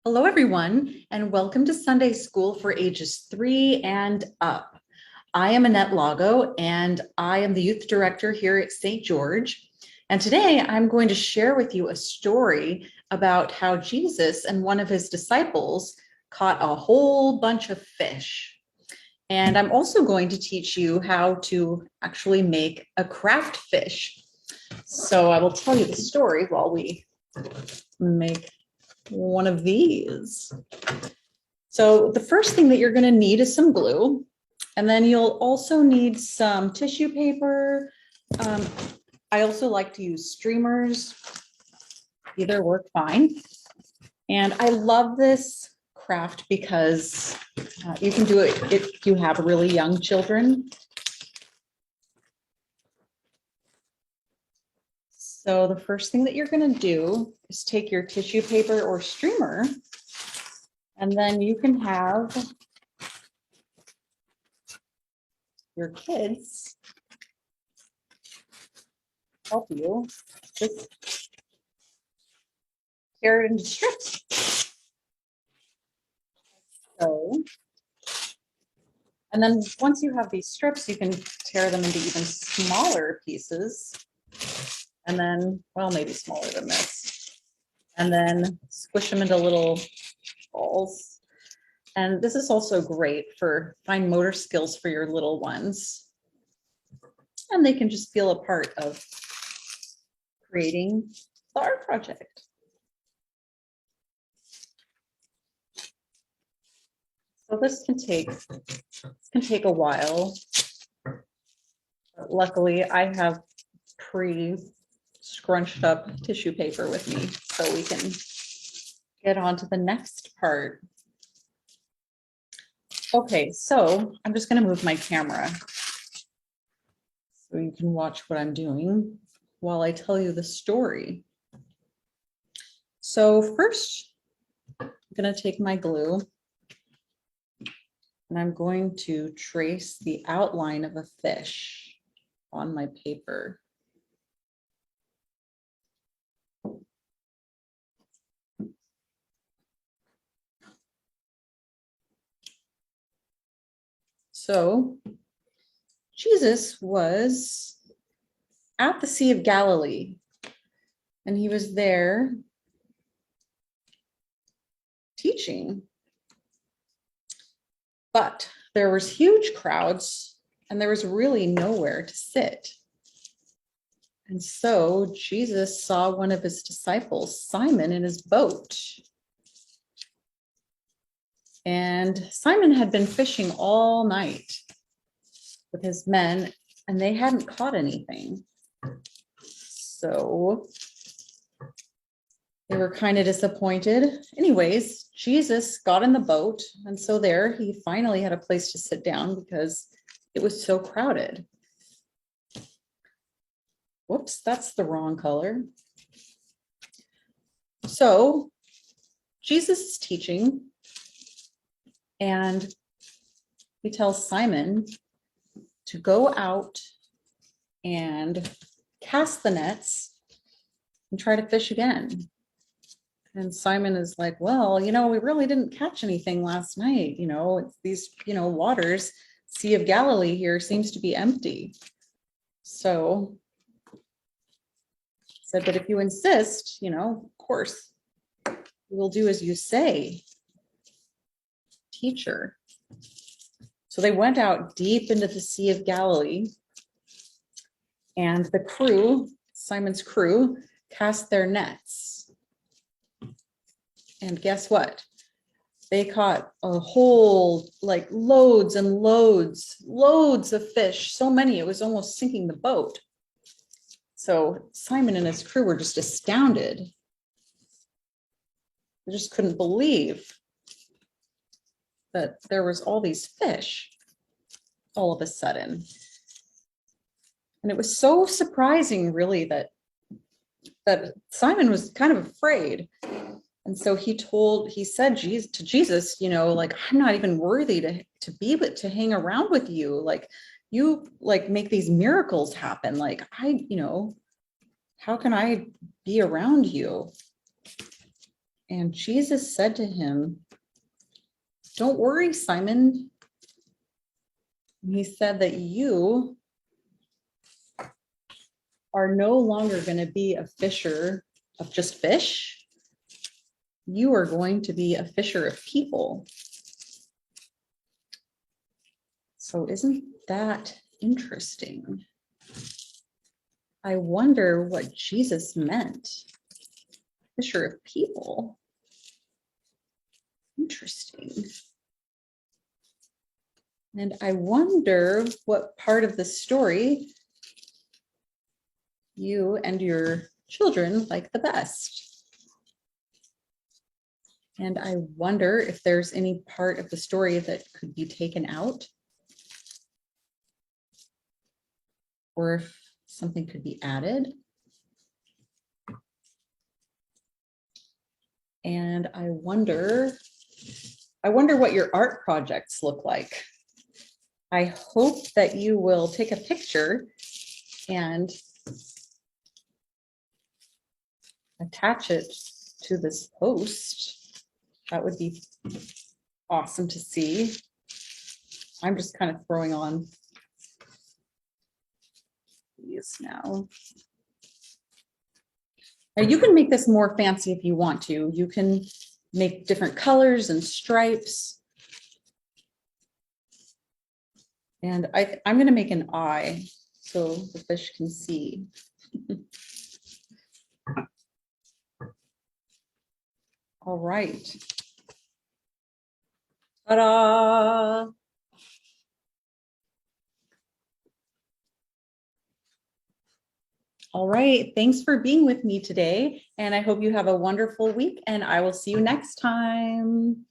Hello, everyone, and welcome to Sunday School for ages 3 and up. I am Annette Lago, and I am the youth director here at St. George. And today I'm going to share with you a story about how Jesus and one of his disciples caught a whole bunch of fish. And I'm also going to teach you how to actually make a craft fish. So I will tell you the story while we make one of these. So the first thing that you're going to need is some glue, and then you'll also need some tissue paper. I also like to use streamers. Either work fine. And I love this craft because you can do it if you have really young children. So the first thing that you're going to do is take your tissue paper or streamer, and then you can have your kids help you just tear it into strips. So, and then once you have these strips, you can tear them into even smaller pieces. And then, well, maybe smaller than this. And then squish them into little balls. And this is also great for fine motor skills for your little ones. And they can just feel a part of creating the art project. So this can take a while. But luckily, I have scrunched up tissue paper with me, so we can get on to the next part. Okay, so I'm just going to move my camera so you can watch what I'm doing while I tell you the story. So first, I'm going to take my glue and I'm going to trace the outline of a fish on my paper. So Jesus was at the Sea of Galilee, and he was there teaching. But there was huge crowds, and there was really nowhere to sit. And so Jesus saw one of his disciples, Simon, in his boat. And Simon had been fishing all night with his men, and they hadn't caught anything. So they were kind of disappointed. Anyways, Jesus got in the boat, and so there he finally had a place to sit down because it was so crowded. Whoops, that's the wrong color. So Jesus is teaching, and he tells Simon to go out and cast the nets and try to fish again. And Simon is like, well, we really didn't catch anything last night. It's these, waters, Sea of Galilee here seems to be empty. So said, but if you insist, of course, we'll do as you say, teacher. So they went out deep into the Sea of Galilee, and the crew, Simon's crew, cast their nets. And guess what? They caught a whole, loads and loads of fish, so many, it was almost sinking the boat. So Simon and his crew were just astounded. They just couldn't believe that there was all these fish all of a sudden. And it was so surprising, really, that Simon was kind of afraid. And so he said to Jesus, I'm not even worthy to hang around with you. You make these miracles happen. How can I be around you? And Jesus said to him, "Don't worry, Simon." And he said that you are no longer going to be a fisher of just fish. You are going to be a fisher of people. So isn't that interesting? I wonder what Jesus meant. Fisher of people. Interesting. And I wonder what part of the story you and your children like the best. And I wonder if there's any part of the story that could be taken out, or if something could be added. And I wonder what your art projects look like. I hope that you will take a picture and attach it to this post. That would be awesome to see. I'm just kind of throwing on these now. Now you can make this more fancy if you want to. You can make different colors and stripes. And I'm going to make an eye so the fish can see. All right. Ta-da! All right. Thanks for being with me today. And I hope you have a wonderful week, and I will see you next time.